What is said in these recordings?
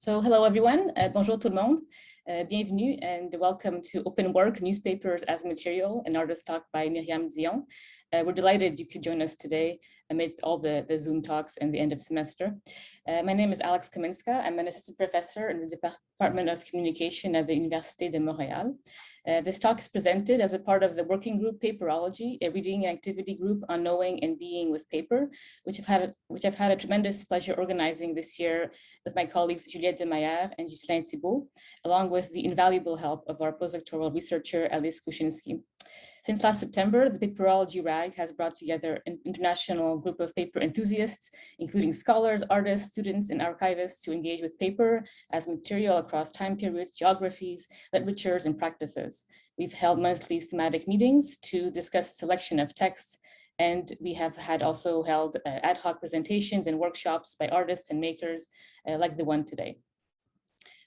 So hello everyone, bonjour tout le monde, bienvenue and welcome to Openwork, Newspapers as Material, an artist talk by Myriam Dion. We're delighted you could join us today amidst all the Zoom talks and the end of semester. My name is Alex Kaminska. I'm an assistant professor in the Department of Communication at the Université de Montréal. This talk is presented as a part of the working group Paperology, a reading and activity group on knowing and being with paper, which I've had a tremendous pleasure organizing this year with my colleagues Juliette Demaillère and Ghislain Thibault, along with the invaluable help of our postdoctoral researcher Alice Kuczynski. Since last September, the Paperology RAG has brought together an international group of paper enthusiasts, including scholars, artists, students, and archivists to engage with paper as material across time periods, geographies, literatures, and practices. We've held monthly thematic meetings to discuss a selection of texts, and we have also held ad hoc presentations and workshops by artists and makers like the one today.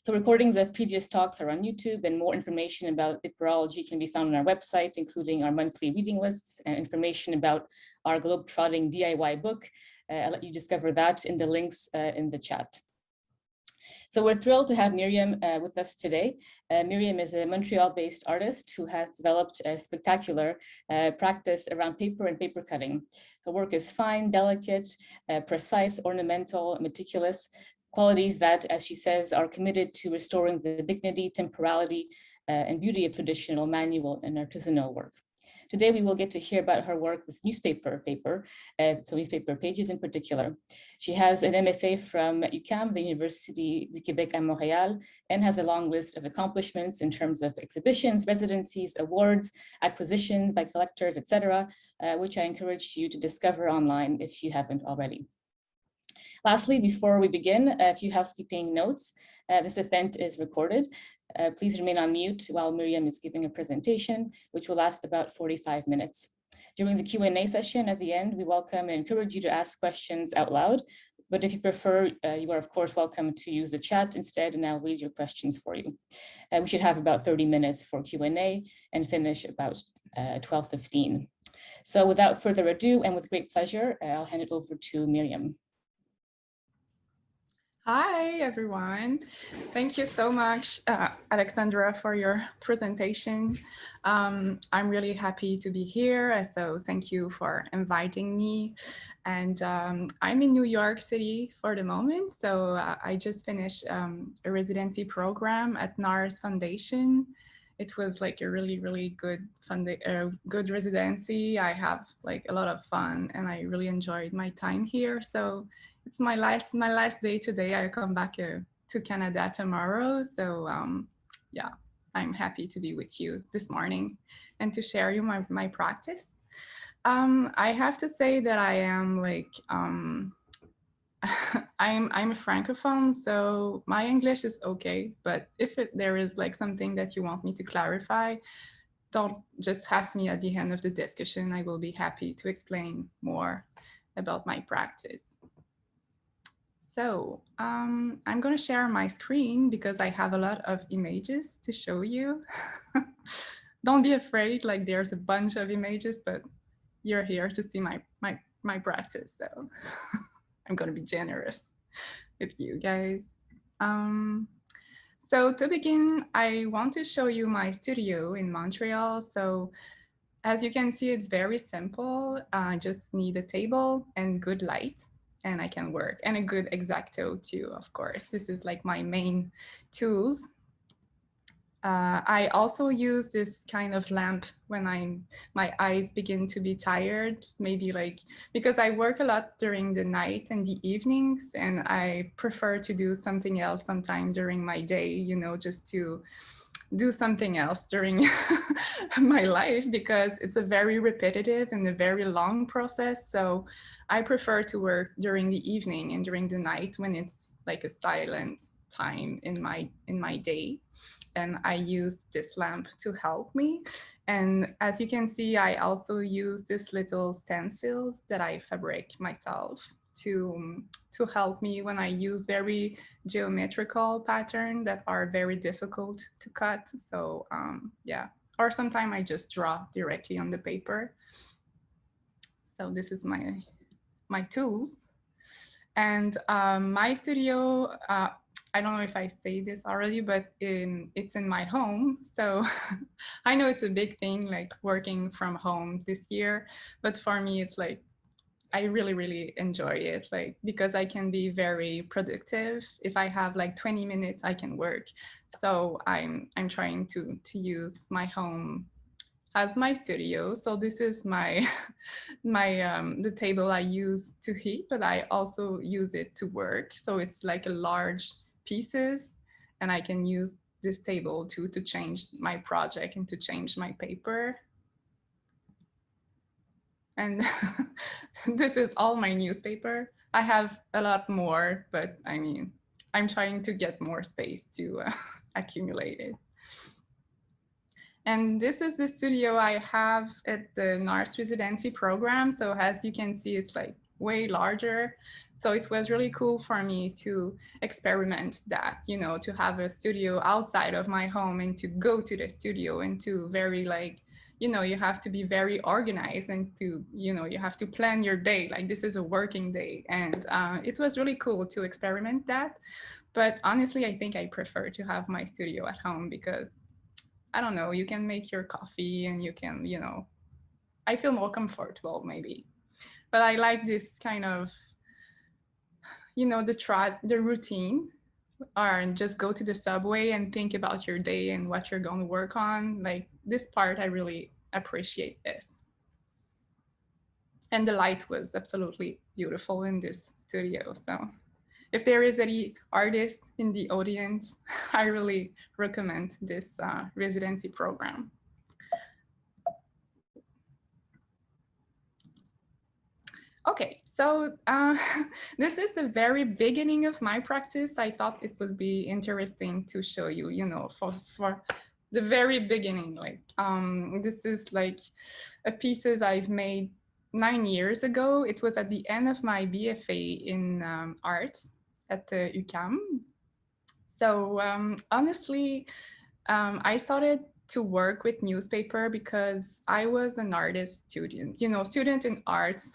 So recordings of previous talks are on YouTube, and more information about Paperology can be found on our website, including our monthly reading lists and information about our globe-trotting DIY book. I'll let you discover that in the links in the chat. So we're thrilled to have Myriam with us today. Myriam is a Montreal-based artist who has developed a spectacular practice around paper and paper cutting. Her work is fine, delicate, precise, ornamental, meticulous, qualities that, as she says, are committed to restoring the dignity, temporality, and beauty of traditional manual and artisanal work. Today, we will get to hear about her work with newspaper paper, so newspaper pages in particular. She has an MFA from UQAM, the University du Québec à Montréal, and has a long list of accomplishments in terms of exhibitions, residencies, awards, acquisitions by collectors, etc., which I encourage you to discover online if you haven't already. Lastly, before we begin, a few housekeeping notes. This event is recorded. Please remain on mute while Myriam is giving a presentation, which will last about 45 minutes. During the Q&A session at the end, we welcome and encourage you to ask questions out loud. But if you prefer, you are of course welcome to use the chat instead, and I'll read your questions for you. We should have about 30 minutes for Q&A and finish about 12:15. So without further ado, and with great pleasure, I'll hand it over to Myriam. Hi, everyone. Thank you so much, Alexandra, for your presentation. I'm really happy to be here, so thank you for inviting me. And I'm in New York City for the moment, so I just finished a residency program at NARS Foundation. It was like a really good good residency. I have like a lot of fun, and I really enjoyed my time here. So it's my last day today. I come back to Canada tomorrow. So yeah, I'm happy to be with you this morning and to share you my practice. I have to say that I am like I'm a francophone, so my English is okay. But if there is like something that you want me to clarify, don't just ask me at the end of the discussion. I will be happy to explain more about my practice. So I'm going to share my screen because I have a lot of images to show you. Don't be afraid, like there's a bunch of images, but you're here to see my practice. So I'm going to be generous with you guys. So to begin, I want to show you my studio in Montreal. So as you can see, it's very simple. I just need a table and good light, and I can work, and a good X-Acto too, of course. This is like my main tools. I also use this kind of lamp when my eyes begin to be tired, maybe like, because I work a lot during the night and the evenings, and I prefer to do something else sometime during my day, you know, just to do something else during my life, because it's a very repetitive and a very long process. So I prefer to work during the evening and during the night when it's like a silent time in my day. And I use this lamp to help me. And as you can see, I also use this little stencils that I fabric myself to help me when I use very geometrical patterns that are very difficult to cut. So yeah, or sometimes I just draw directly on the paper. So this is my tools. And my studio, I don't know if I say this already, but it's in my home. So I know it's a big thing, like working from home this year. But for me, it's like, I really, really enjoy it, like, because I can be very productive. If I have like 20 minutes, I can work. So I'm trying to use my home as my studio. So this is my the table I use to heat, but I also use it to work. So it's like a large pieces, and I can use this table to change my project and to change my paper. And this is all my newspaper. I have a lot more, but I mean, I'm trying to get more space to accumulate it. And this is the studio I have at the NARS residency program. So as you can see, it's like way larger. So it was really cool for me to experiment that, you know, to have a studio outside of my home and to go to the studio and to very like, you know, you have to be very organized and to, you know, you have to plan your day. Like this is a working day. And it was really cool to experiment that. But honestly, I think I prefer to have my studio at home because I don't know, you can make your coffee and you can, you know, I feel more comfortable maybe. But I like this kind of, you know, the routine, or just go to the subway and think about your day and what you're going to work on. Like this part, I really appreciate this. And the light was absolutely beautiful in this studio. So if there is any artist in the audience, I really recommend this residency program. Okay, so this is the very beginning of my practice. I thought it would be interesting to show you, you know, for the very beginning. Like this is like a pieces I've made 9 years ago. It was at the end of my BFA in art at the UQAM. So honestly, I started to work with newspaper because I was an artist student, you know, student in arts,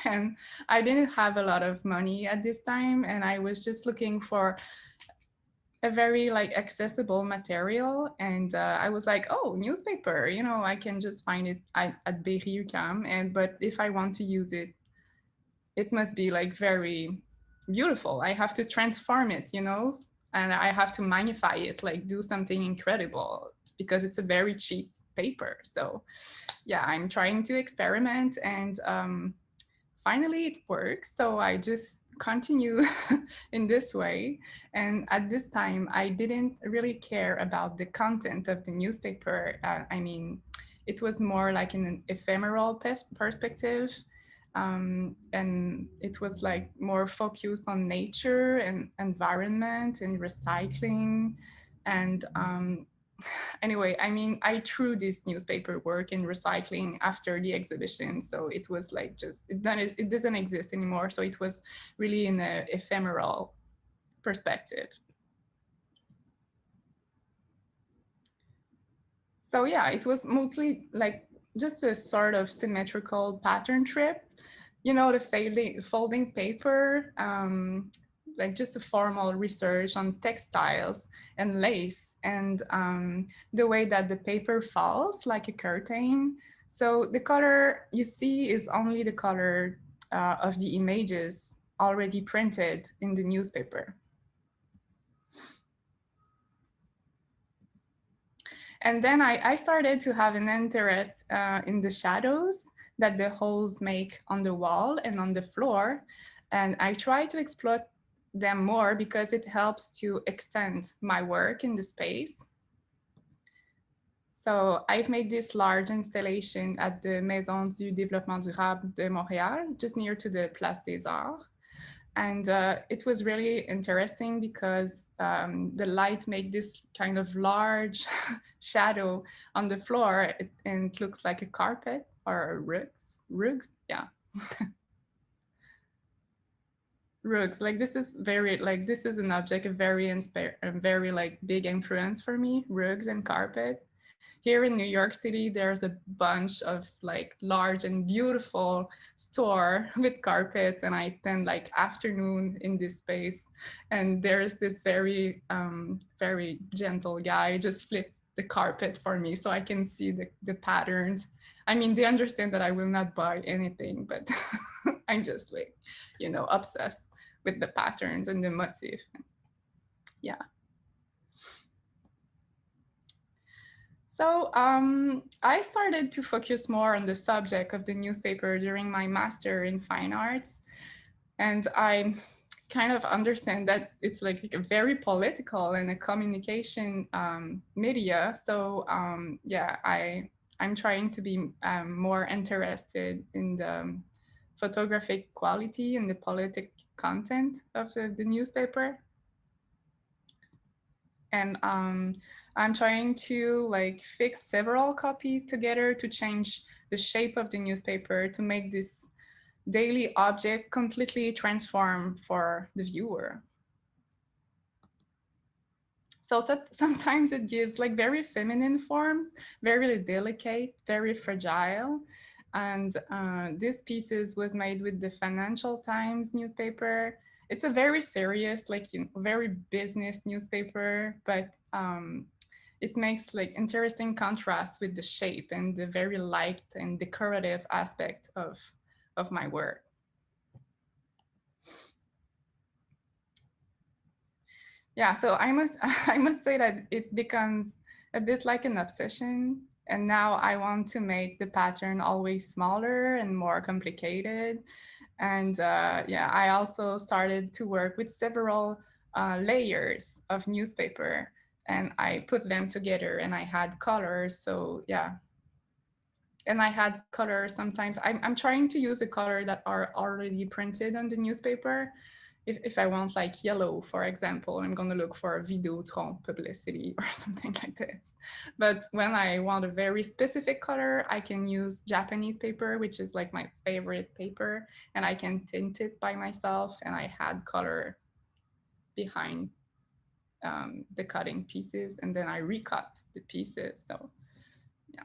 and I didn't have a lot of money at this time, and I was just looking for a very like accessible material, and I was like, oh, newspaper, you know, I can just find it at Berry UQAM, and but if I want to use it, it must be like very beautiful. I have to transform it, you know, and I have to magnify it, like do something incredible because it's a very cheap paper. So yeah, I'm trying to experiment, and finally it works. So I just continue in this way. And at this time, I didn't really care about the content of the newspaper. I mean, it was more like in an ephemeral perspective. And it was like more focused on nature and environment and recycling. And anyway, I mean, I threw this newspaper work in recycling after the exhibition. So it was like just, it doesn't exist anymore. So it was really in an ephemeral perspective. So yeah, it was mostly like just a sort of symmetrical pattern trip. You know, the folding paper, like just a formal research on textiles and lace and the way that the paper falls like a curtain. So the color you see is only the color of the images already printed in the newspaper. And then I started to have an interest in the shadows that the holes make on the wall and on the floor. And I try to exploit them more because it helps to extend my work in the space. So I've made this large installation at the Maison du Développement Durable de Montréal, just near to the Place des Arts. And it was really interesting because the light made this kind of large shadow on the floor, and it looks like a carpet or rugs, yeah. Rugs, like this is very, like this is an object, a very like big influence for me, rugs and carpet. here in New York City, there's a bunch of like large and beautiful store with carpets, and I spend like afternoon in this space. And there's this very gentle guy just flip the carpet for me so I can see the patterns. I mean, they understand that I will not buy anything, but I'm just like, obsessed with the patterns and the motif. Yeah. So I started to focus more on the subject of the newspaper during my master in fine arts. And I kind of understand that it's like a very political and a communication media. So yeah, I'm trying to be more interested in the photographic quality and the politic content of the newspaper. And I'm trying to like fix several copies together to change the shape of the newspaper to make this daily object completely transform for the viewer. So sometimes it gives like very feminine forms, very delicate, very fragile. And this pieces was made with the Financial Times newspaper. It's a very serious, like very business newspaper, but it makes like interesting contrast with the shape and the very light and decorative aspect of my work. Yeah, so I must say that it becomes a bit like an obsession. And now I want to make the pattern always smaller and more complicated. And yeah, I also started to work with several layers of newspaper, and I put them together and I had colors. So yeah, and I had colors sometimes. I'm trying to use the color that are already printed on the newspaper. If I want like yellow, for example, I'm going to look for Videotron publicity or something like this. But when I want a very specific color, I can use Japanese paper, which is like my favorite paper, and I can tint it by myself, and I had color behind the cutting pieces, and then I recut the pieces. So yeah.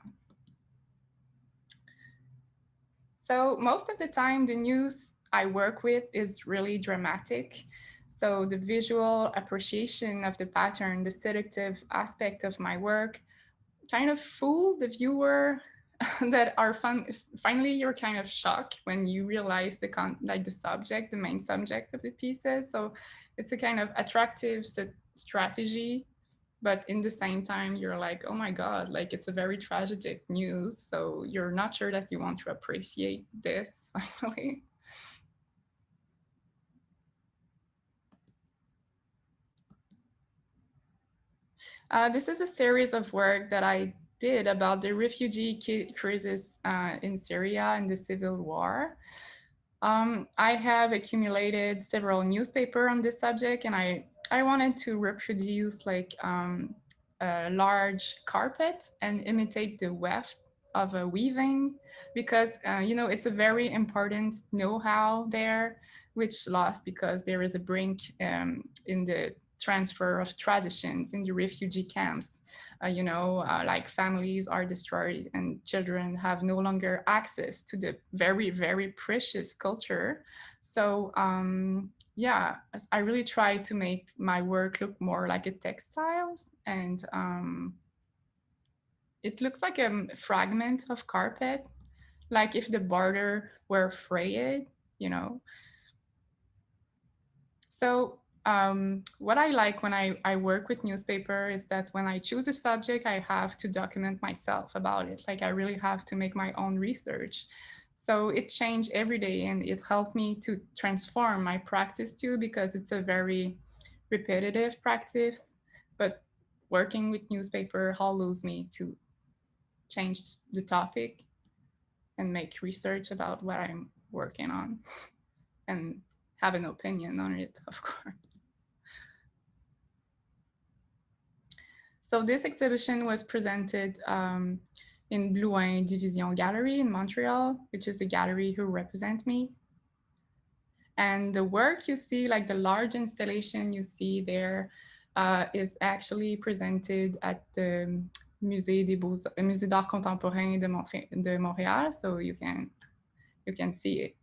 So most of the time, the news I work with is really dramatic. So the visual appreciation of the pattern, the seductive aspect of my work kind of fool the viewer that are fun. Finally, you're kind of shocked when you realize the subject, the main subject of the pieces. So it's a kind of attractive strategy, but in the same time you're like, oh my god, like it's a very tragic news, so you're not sure that you want to appreciate this finally. This is a series of work that I did about the refugee crisis in Syria and the civil war. I have accumulated several newspapers on this subject, and I wanted to reproduce like a large carpet and imitate the weft of a weaving, because it's a very important know-how there, which lost because there is a brink in the transfer of traditions in the refugee camps. Like families are destroyed and children have no longer access to the very, very precious culture. So yeah, I really try to make my work look more like a textiles, and it looks like a fragment of carpet, like if the border were frayed, you know. So what I like when I work with newspaper is that when I choose a subject, I have to document myself about it. Like I really have to make my own research. So it changed every day, and it helped me to transform my practice too, because it's a very repetitive practice. But working with newspaper allows me to change the topic and make research about what I'm working on and have an opinion on it, of course. So this exhibition was presented in Blouin-Division Gallery in Montreal, which is a gallery who represent me. And the work you see, like the large installation you see there, is actually presented at the Musée d'Art Contemporain de Montréal, so you can see it.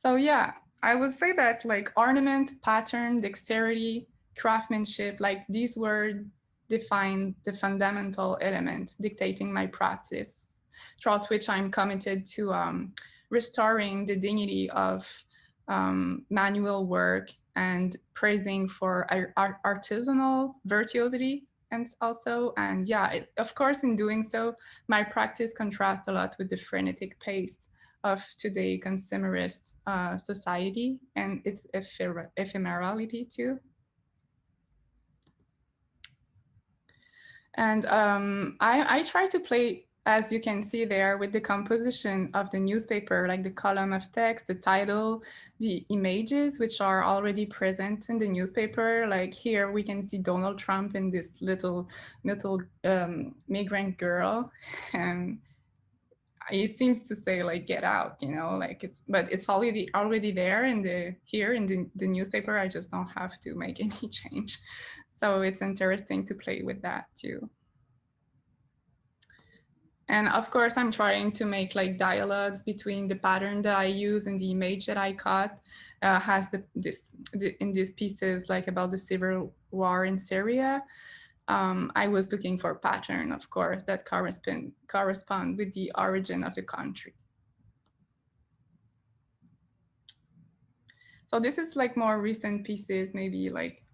So yeah, I would say that like ornament, pattern, dexterity, craftsmanship, like these words define the fundamental elements dictating my practice, throughout which I'm committed to restoring the dignity of manual work and praising for artisanal virtuosity. And also, and yeah, of course, in doing so, my practice contrasts a lot with the frenetic pace of today consumerist society and its ephemerality too. And I try to play, as you can see there, with the composition of the newspaper, like the column of text, the title, the images, which are already present in the newspaper. Like here we can see Donald Trump and this little migrant girl. And it seems to say like get out, you know, like but it's already there in the newspaper. I just don't have to make any change. So it's interesting to play with that too. And of course, I'm trying to make like dialogues between the pattern that I use and the image that I cut. Has in these pieces like about the civil war in Syria. I was looking for pattern, of course, that correspond with the origin of the country. So this is like more recent pieces, maybe like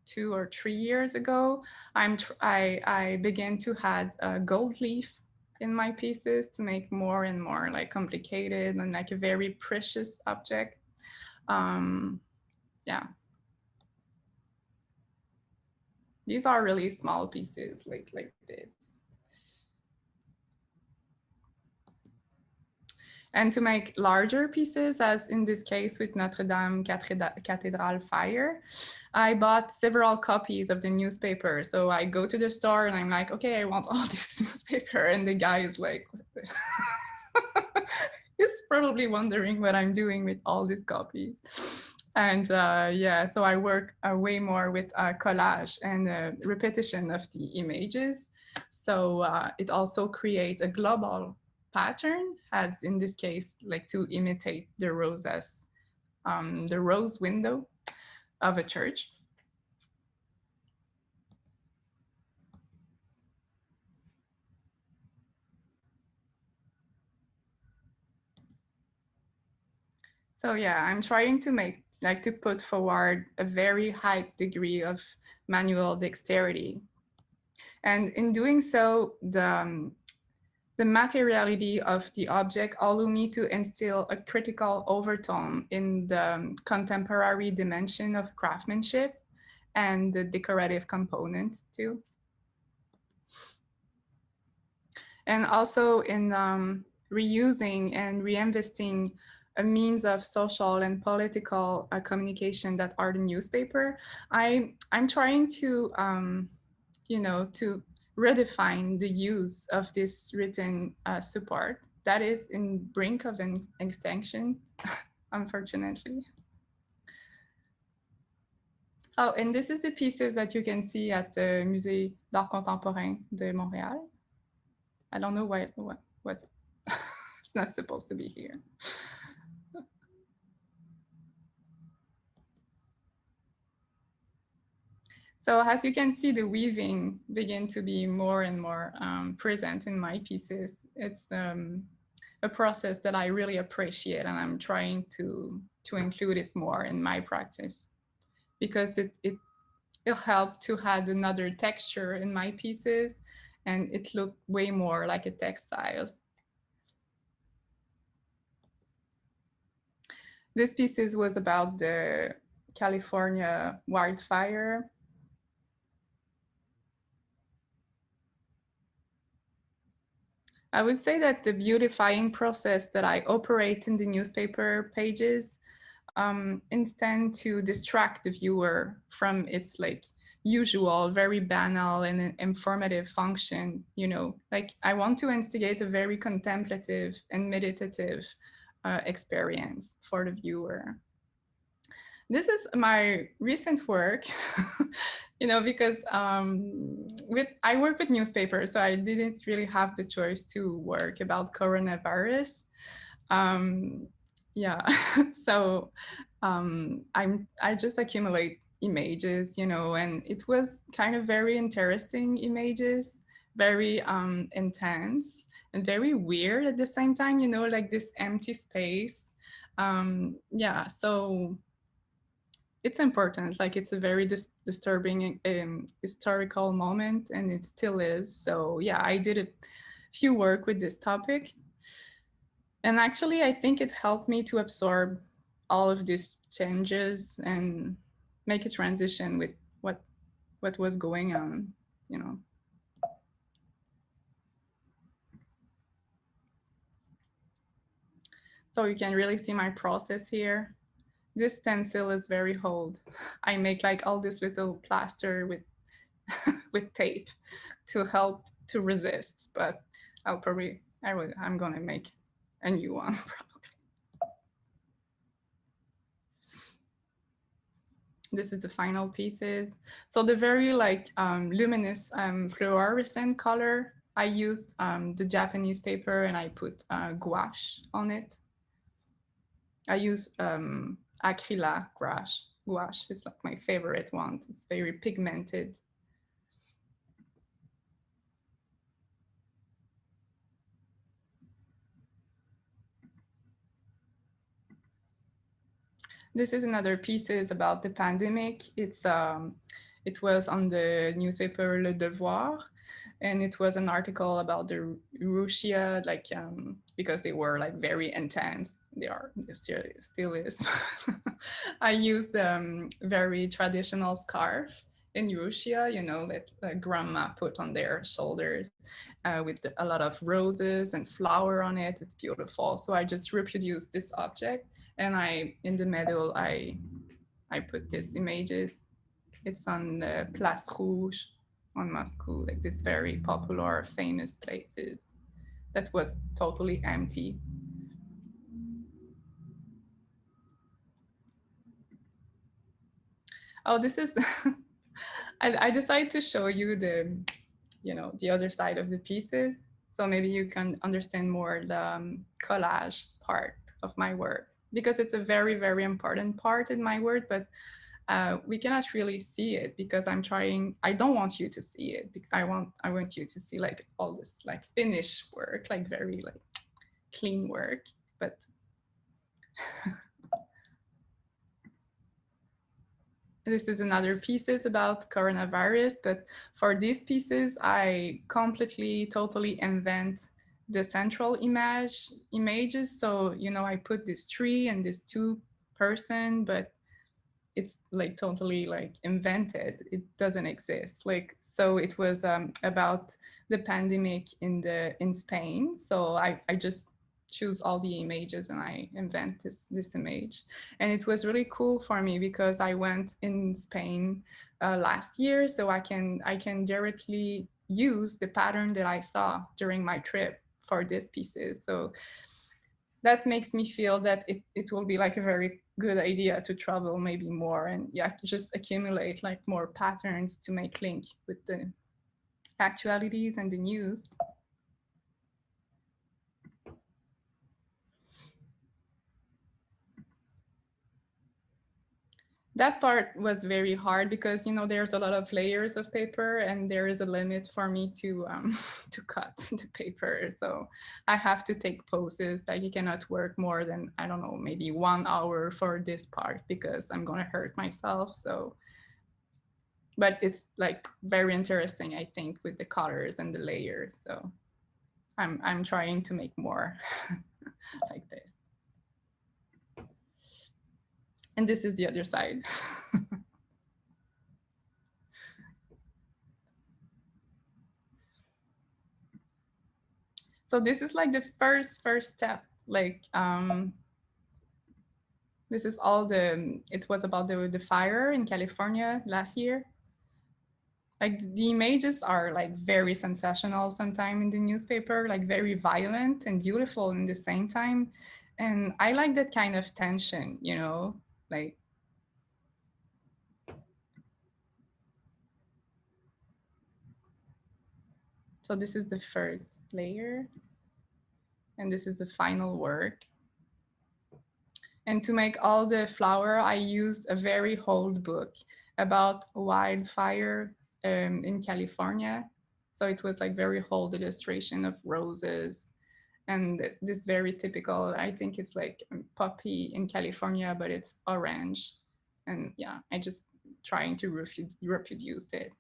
2 or 3 years ago. I began to add gold leaf in my pieces to make more and more like complicated and like a very precious object. Yeah. These are really small pieces like this. And to make larger pieces, as in this case with Notre Dame Cathedral Fire, I bought several copies of the newspaper. So I go to the store and I'm like, okay, I want all this newspaper. And the guy is like, what the he's probably wondering what I'm doing with all these copies. And yeah, so I work way more with collage and repetition of the images. So it also creates a global pattern, as in this case, like to imitate the roses, the rose window of a church. So yeah, I'm trying to to put forward a very high degree of manual dexterity. And in doing so, the materiality of the object allow me to instill a critical overtone in the contemporary dimension of craftsmanship and the decorative components too. And also in reusing and reinvesting a means of social and political communication that are the newspaper, I'm trying to, to redefine the use of this written support that is in brink of extinction, unfortunately. Oh, and this is the pieces that you can see at the Musée d'Art Contemporain de Montréal. I don't know what it's not supposed to be here. So as you can see, the weaving begin to be more and more present in my pieces. It's a process that I really appreciate, and I'm trying to include it more in my practice, because it'll help to add another texture in my pieces, and it looked way more like a textiles. This pieces was about the California wildfire. I would say that the beautifying process that I operate in the newspaper pages intend to distract the viewer from its like usual, very banal and informative function. You know, like I want to instigate a very contemplative and meditative experience for the viewer. This is my recent work, you know, because I work with newspapers, so I didn't really have the choice to work about coronavirus. Um, yeah, so I just accumulate images, you know, and it was kind of very interesting images, very intense and very weird at the same time, you know, like this empty space. Yeah, so it's important. Like it's a very disturbing historical moment, and it still is. So yeah, I did a few work with this topic, and actually, I think it helped me to absorb all of these changes and make a transition with what what was going on. You know. So you can really see my process here. This stencil is very old. I make like all this little plaster with with tape to help to resist, but I'm gonna make a new one probably. This is the final pieces. So the very like luminous fluorescent color, I used the Japanese paper and I put gouache on it. I use acrylic gouache. Gouache is like my favorite one. It's very pigmented. This is another pieces about the pandemic. It was on the newspaper Le Devoir, and it was an article about the Russia, like because they were like very intense. They are still is. I used very traditional scarf in Russia, you know, that grandma put on their shoulders with a lot of roses and flower on it. It's beautiful. So I just reproduced this object, and in the middle I put these images. It's on the Place Rouge on Moscow, like this very popular famous places that was totally empty. Oh, this is I decided to show you the, you know, the other side of the pieces, so maybe you can understand more the collage part of my work, because it's a very, very important part in my work, but we cannot really see it because I don't want you to see it. I want you to see like all this like finished work, like very like clean work, but this is another pieces about coronavirus, but for these pieces, I completely, totally invent the central images. So, you know, I put this tree and this two person, but it's like totally like invented. It doesn't exist. Like, so it was about the pandemic in Spain. So I just choose all the images and I invent this image. And it was really cool for me because I went in Spain last year, so I can directly use the pattern that I saw during my trip for these pieces. So that makes me feel that it will be like a very good idea to travel maybe more, and yeah, just accumulate like more patterns to make link with the actualities and the news. That part was very hard because, you know, there's a lot of layers of paper and there is a limit for me to to cut the paper. So I have to take poses. Like you cannot work more than, I don't know, maybe 1 hour for this part because I'm gonna hurt myself. So, but it's like very interesting, I think, with the colors and the layers. So I'm trying to make more like this. And this is the other side. So this is like the first step. Like this is all it was about the fire in California last year. Like the images are like very sensational sometimes in the newspaper, like very violent and beautiful in the same time. And I like that kind of tension, you know, like So this is the first layer, and this is the final work. And to make all the flower, I used a very old book about wildfire in California. So it was like very old illustration of roses, and this very typical, I think it's like poppy in California, but it's orange. And yeah, I just trying to reproduce it.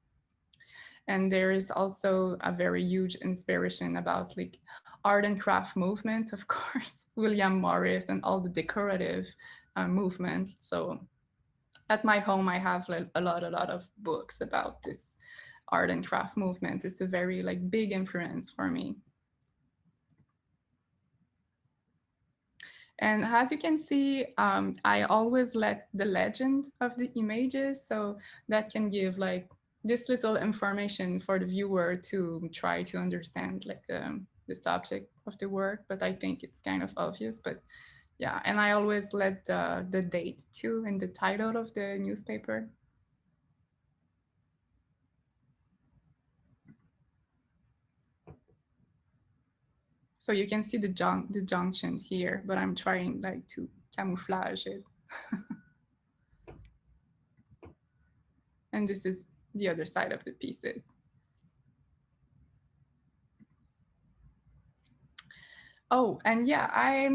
And there is also a very huge inspiration about like art and craft movement, of course, William Morris and all the decorative movement. So at my home, I have like a lot of books about this art and craft movement. It's a very like big influence for me. And as you can see, I always let the legend of the images, so that can give like this little information for the viewer to try to understand like the subject of the work, but I think it's kind of obvious, but yeah. And I always let the date too in the title of the newspaper. So you can see the junction here, but I'm trying like to camouflage it. And this is the other side of the pieces. Oh, and yeah, I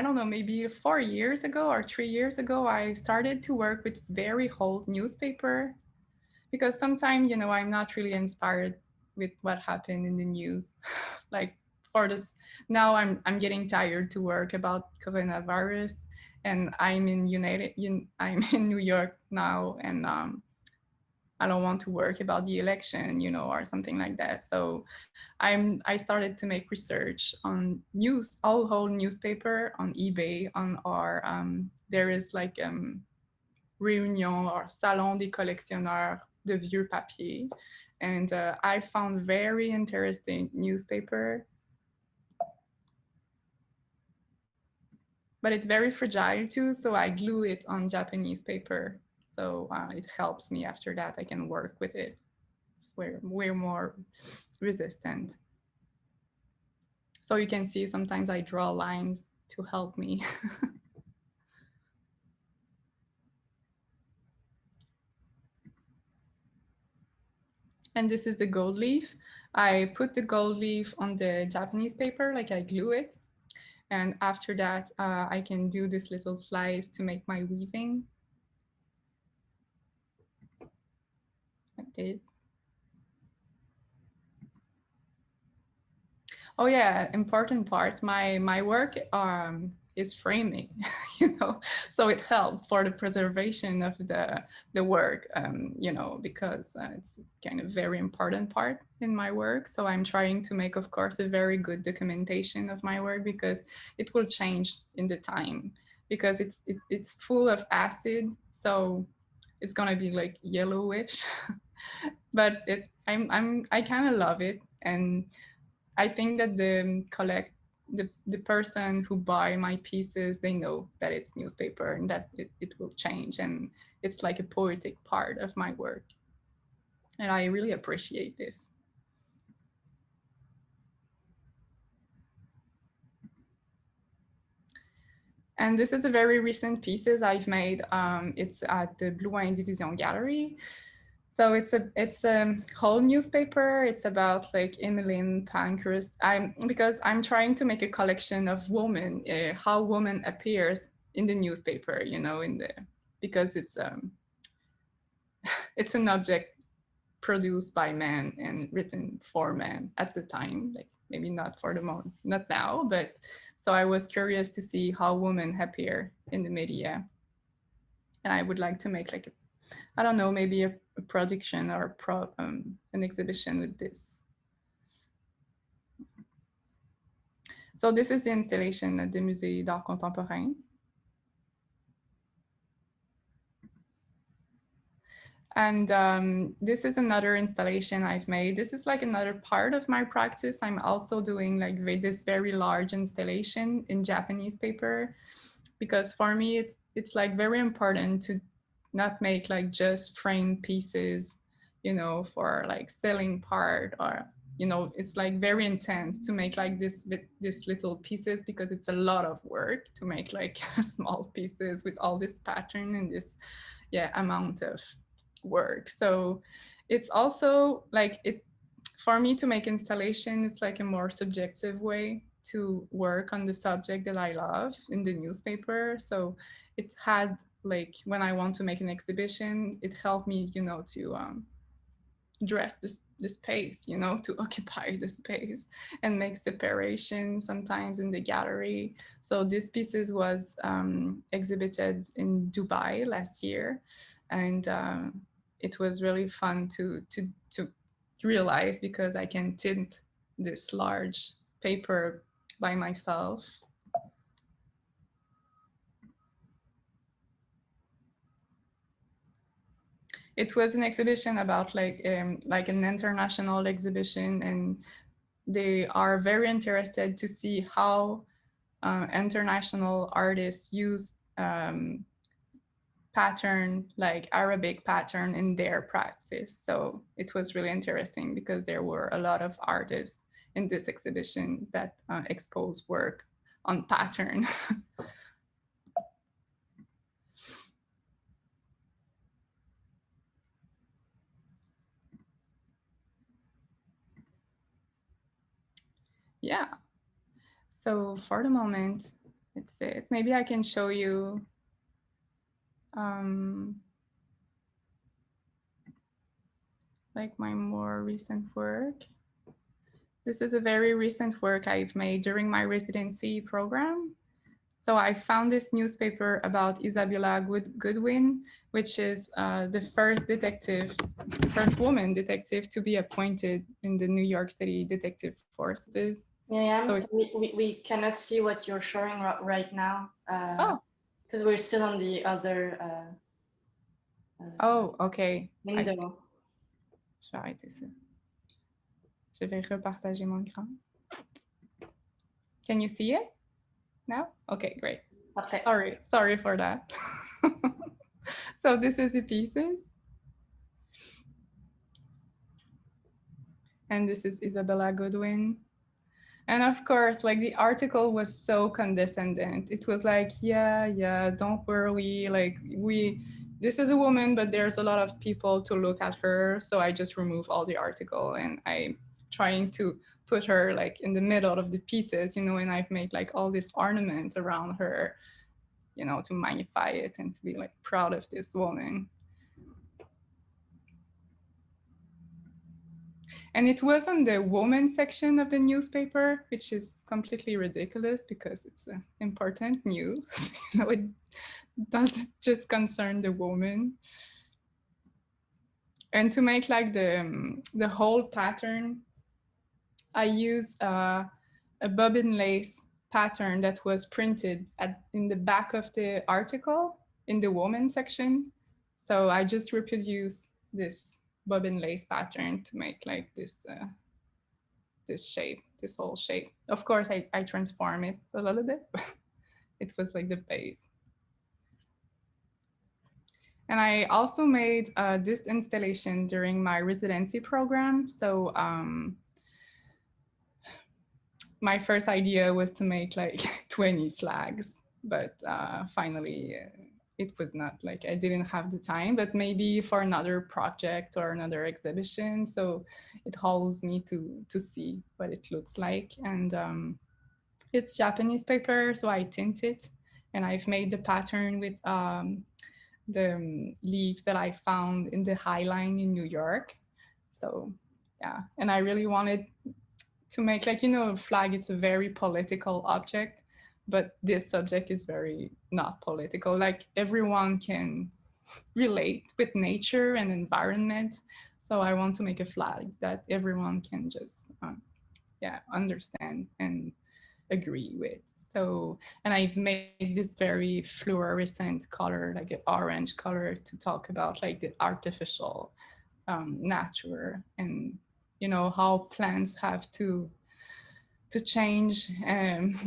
don't know, maybe 4 years ago or 3 years ago, I started to work with very old newspaper because sometimes, you know, I'm not really inspired with what happened in the news. Like for this, now I'm getting tired to work about coronavirus, and I'm I'm in New York now, and I don't want to work about the election, you know, or something like that. So I started to make research on news, all whole newspaper on eBay, on our there is like réunion or salon des collectionneurs de vieux papier, and I found very interesting newspaper, but it's very fragile too. So I glue it on Japanese paper, so it helps me after that. I can work with it. It's way more resistant. So you can see sometimes I draw lines to help me. And this is the gold leaf. I put the gold leaf on the Japanese paper, like I glue it. And after that, I can do this little slice to make my weaving. Like this. Oh yeah, important part. My work is framing, you know, so it helped for the preservation of the work, you know, because it's kind of very important part in my work. So I'm trying to make, of course, a very good documentation of my work because it will change in the time because it's full of acid, so it's gonna be like yellowish, but I kind of love it. And I think that the person who buy my pieces, they know that it's newspaper and that it will change, and it's like a poetic part of my work. And I really appreciate this. And this is a very recent pieces I've made. It's at the Blouin-Division gallery. So it's a whole newspaper. It's about like Emmeline Pankhurst. Because I'm trying to make a collection of women, how woman appears in the newspaper, you know, because it's an object produced by men and written for men at the time, like maybe not for the moment, not now, but so I was curious to see how women appear in the media. And I would like to make like I don't know, maybe a production or an exhibition with this. So this is the installation at the Musée d'Art Contemporain. And this is another installation I've made. This is like another part of my practice. I'm also doing like this very large installation in Japanese paper, because for me, it's like very important to not make like just frame pieces, you know, for like selling part, or you know, it's like very intense to make like this little pieces, because it's a lot of work to make like small pieces with all this pattern and this amount of work. So it's also like, it for me to make installation, it's like a more subjective way to work on the subject that I love in the newspaper. So it had like, when I want to make an exhibition, it helped me, you know, to dress the space, you know, to occupy the space and make separation sometimes in the gallery. So this pieces was exhibited in Dubai last year, and it was really fun to realize, because I can tint this large paper by myself. It was an exhibition about like an international exhibition, and they are very interested to see how international artists use pattern, like Arabic pattern, in their practice. So it was really interesting, because there were a lot of artists in this exhibition that expose work on pattern. Yeah. So for the moment, that's it. Maybe I can show you like my more recent work. This is a very recent work I've made during my residency program. So I found this newspaper about Isabella Goodwin, which is the first woman detective to be appointed in the New York City detective forces. Yeah, so we cannot see what you're showing right now, because we're still on the other okay. window. Je vais arrêter ça. Je vais repartager mon écran. Can you see it now? Okay, great. Okay. Sorry for that. So this is the pieces. And this is Isabella Goodwin. And of course, like the article was so condescending. It was like, yeah, don't worry. Like this is a woman, but there's a lot of people to look at her. So I just remove all the article, and I'm trying to put her like in the middle of the pieces, you know, and I've made like all this ornament around her, you know, to magnify it and to be like proud of this woman. And it was on the woman section of the newspaper, which is completely ridiculous, because it's important news. You know, it doesn't just concern the woman. And to make like the whole pattern, I use a bobbin lace pattern that was printed in the back of the article in the woman section. So I just reproduce this bobbin lace pattern to make like this shape, this whole shape. Of course, I transform it a little bit, but it was like the base. And I also made this installation during my residency program. So my first idea was to make like 20 flags, but finally it was not like, I didn't have the time, but maybe for another project or another exhibition. So it allows me to see what it looks like. And it's Japanese paper, so I tint it, and I've made the pattern with the leaf that I found in the High Line in New York. So yeah, and I really wanted to make, like, you know, a flag, it's a very political object, but this subject is very not political. Like, everyone can relate with nature and environment. So I want to make a flag that everyone can just understand and agree with. So, and I've made this very fluorescent color, like an orange color, to talk about like the artificial nature, and you know how plants have to change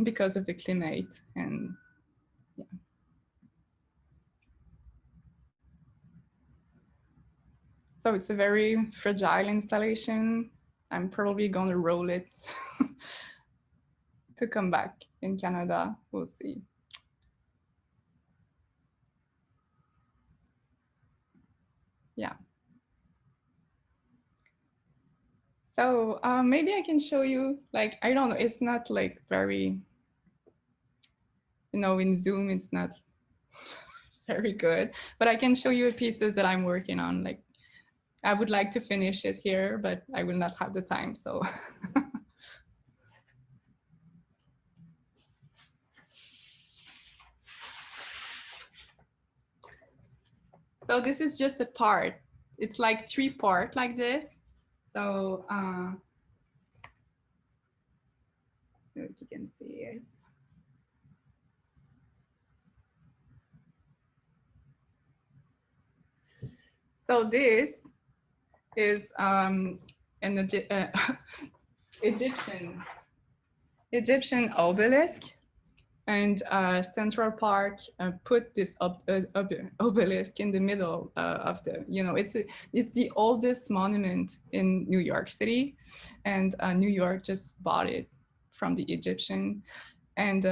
because of the climate. And yeah. So it's a very fragile installation. I'm probably gonna roll it to come back in Canada. We'll see. Yeah. So maybe I can show you, like, I don't know, it's not like very, you know, in Zoom, it's not very good, but I can show you pieces that I'm working on. Like, I would like to finish it here, but I will not have the time, so. So this is just a part. It's like 3 parts like this. So if you can see it. So this is an Egyptian obelisk, and Central Park put this obelisk in the middle of the, you know, it's the oldest monument in New York City, and New York just bought it from the Egyptian. And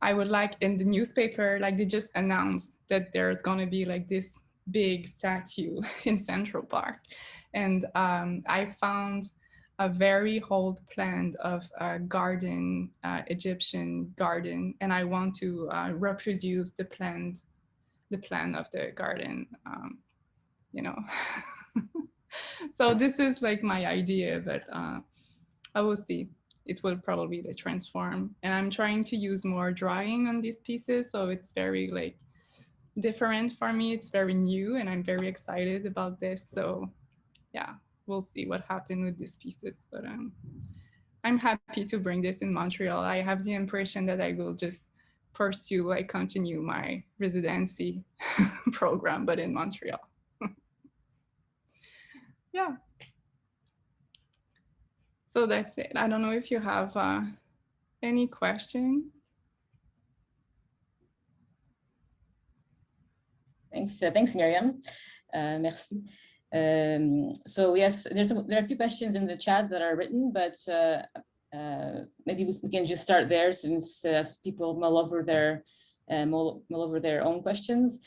I would like, in the newspaper, like they just announced that there's gonna be like this big statue in Central Park. And I found a very old plan of a garden, Egyptian garden, and I want to reproduce the plan of the garden, you know. So this is like my idea, but I will see. It will probably transform, and I'm trying to use more drawing on these pieces, so it's very like different for me. It's very new, and I'm very excited about this. So yeah, we'll see what happens with these pieces, but I'm happy to bring this in Montreal. I have the impression that I will just pursue, like continue my residency program, but in Montreal. Yeah. So that's it. I don't know if you have any question. Thanks, thanks, Myriam. Merci. So yes, there are a few questions in the chat that are written, but maybe we can just start there, since people mull over their own questions.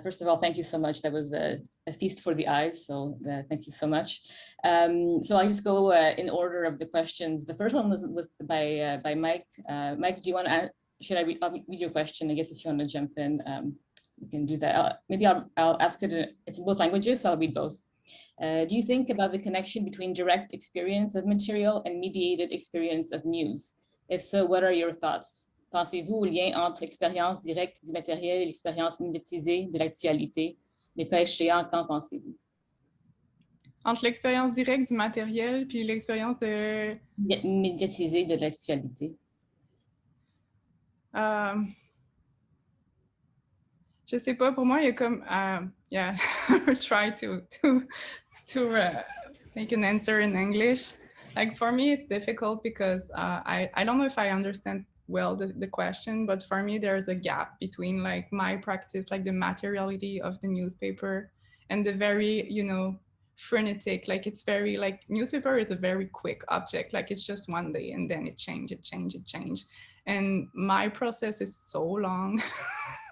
First of all, thank you so much. That was a feast for the eyes, so thank you so much. So I'll just go in order of the questions. The first one was by Mike. Mike, do you want to? Should I read? I'll read your question, I guess, if you want to jump in. We can do that. Maybe I'll ask it. It's in both languages, so I'll read both. Do you think about the connection between direct experience of material and mediated experience of news? If so, what are your thoughts? Pensez-vous au lien entre l'expérience directe du matériel et l'expérience médiatisée de l'actualité? Les pas échéants, qu'en pensez-vous? Entre l'expérience directe du matériel puis l'expérience de... médiatisée de l'actualité. Je sais pas, pour moi, il y a comme, yeah, try to make an answer in English. Like for me, it's difficult because I don't know if I understand well the question, but for me, there's a gap between like my practice, like the materiality of the newspaper and the very, you know, frenetic, like it's very like newspaper is a very quick object, like it's just one day and then it change. And my process is so long.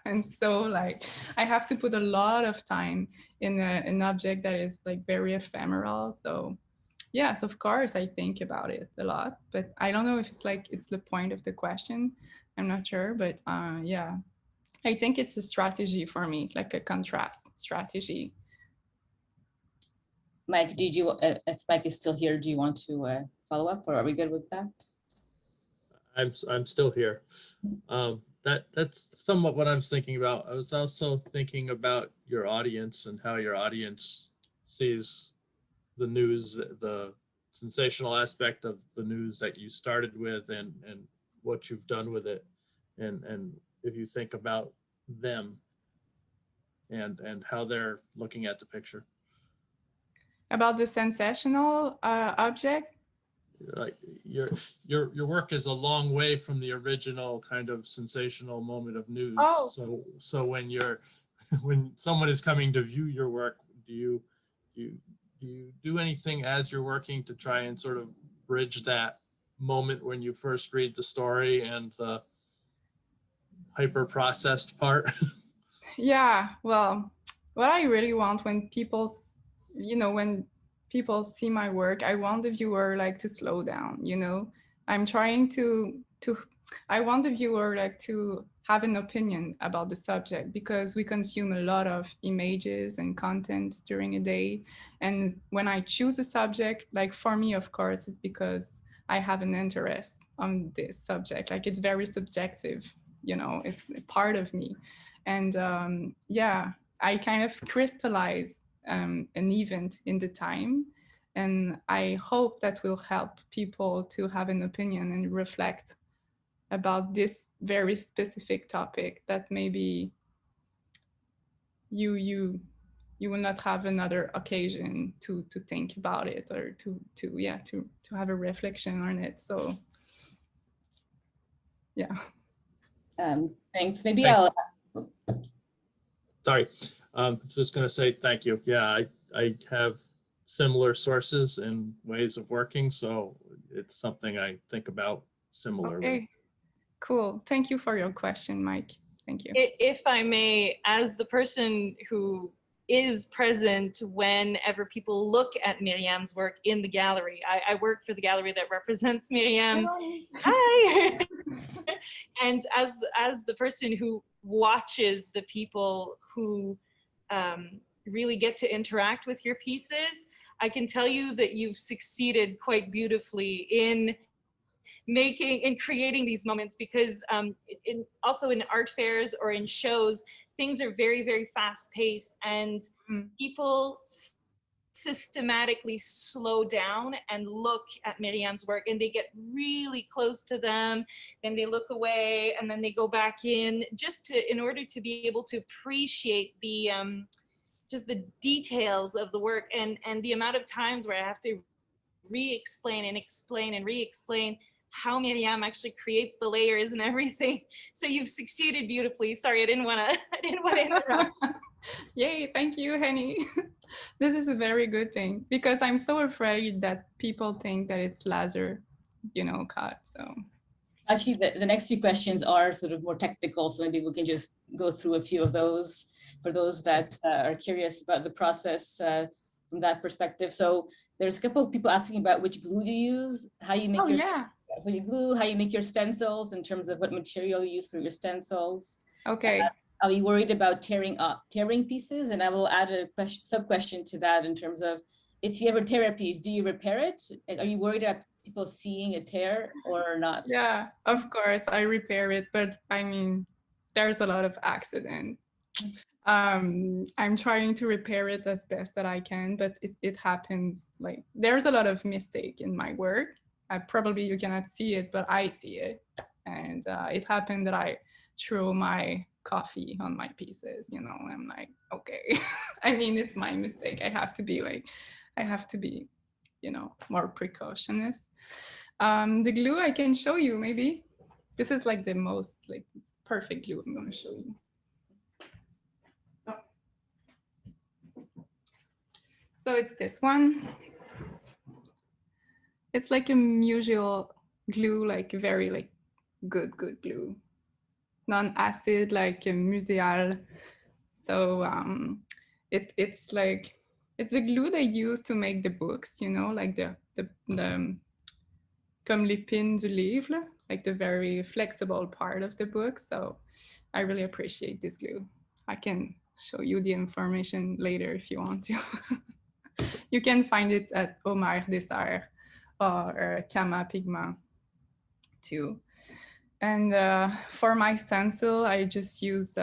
And so like I have to put a lot of time in an object that is like very ephemeral. So yes, of course I think about it a lot, but I don't know if it's like it's the point of the question. I'm not sure, but yeah, I think it's a strategy for me, like a contrast strategy. Mike, did you? If Mike is still here, do you want to follow up, or are we good with that? I'm still here. That's somewhat what I was thinking about. I was also thinking about your audience and how your audience sees the news, the sensational aspect of the news that you started with, and what you've done with it, and if you think about them and how they're looking at the picture. About the sensational object? Like your work is a long way from the original kind of sensational moment of news. Oh. So when someone is coming to view your work, do you do anything as you're working to try and sort of bridge that moment when you first read the story and the hyper processed part? Yeah, well, what I really want when people, when people see my work, I want the viewer like to slow down, I'm trying I want the viewer like to have an opinion about the subject, because we consume a lot of images and content during a day. And when I choose a subject, like for me, of course, it's because I have an interest on this subject. Like it's very subjective, it's a part of me. And I kind of crystallize an event in the time. And I hope that will help people to have an opinion and reflect about this very specific topic that maybe you will not have another occasion to think about it, or to have a reflection on it. So yeah. Thanks. Maybe Thank I'll. Sorry, just going to say thank you. Yeah, I have similar sources and ways of working, so it's something I think about similarly. Okay, cool. Thank you for your question, Mike. Thank you. If I may, as the person who is present whenever people look at Myriam's work in the gallery, I work for the gallery that represents Myriam. Hi. And as the person who watches the people who really get to interact with your pieces, I can tell you that you've succeeded quite beautifully in making and creating these moments, because also in art fairs or in shows, things are very, very fast paced, and people systematically slow down and look at Myriam's work, and they get really close to them, and they look away, and then they go back in, just in order to be able to appreciate the just the details of the work, and the amount of times where I have to re-explain and explain and re-explain how Myriam actually creates the layers and everything. So you've succeeded beautifully. Sorry, I didn't want to interrupt. Yay, thank you, Henny. This is a very good thing, because I'm so afraid that people think that it's laser, cut. So Actually, the next few questions are sort of more technical, so maybe we can just go through a few of those for those that are curious about the process from that perspective. So there's a couple of people asking about which glue you use, how you make so you glue, how you make your stencils, in terms of what material you use for your stencils. Okay. Are you worried about tearing pieces? And I will add a sub question to that, in terms of, if you ever tear a piece, do you repair it? Are you worried about people seeing a tear or not? Yeah, of course I repair it, but I mean, there's a lot of accident. I'm trying to repair it as best that I can, but it happens. Like, there's a lot of mistake in my work. Probably you cannot see it, but I see it. And it happened that I threw my coffee on my pieces, I'm like, okay. I mean, it's my mistake. I have to be more precautious. The glue I can show you, maybe. This is like the most perfect glue I'm going to show you. So it's this one. It's like a Musial glue, like very good glue. Non-acid, like a Museal. So it's a glue they use to make the books, like the comme l'épine du livre, like the very flexible part of the book. So I really appreciate this glue. I can show you the information later if you want to. You can find it at Omar Dessert or Kama Pigment too. And for my stencil, I just use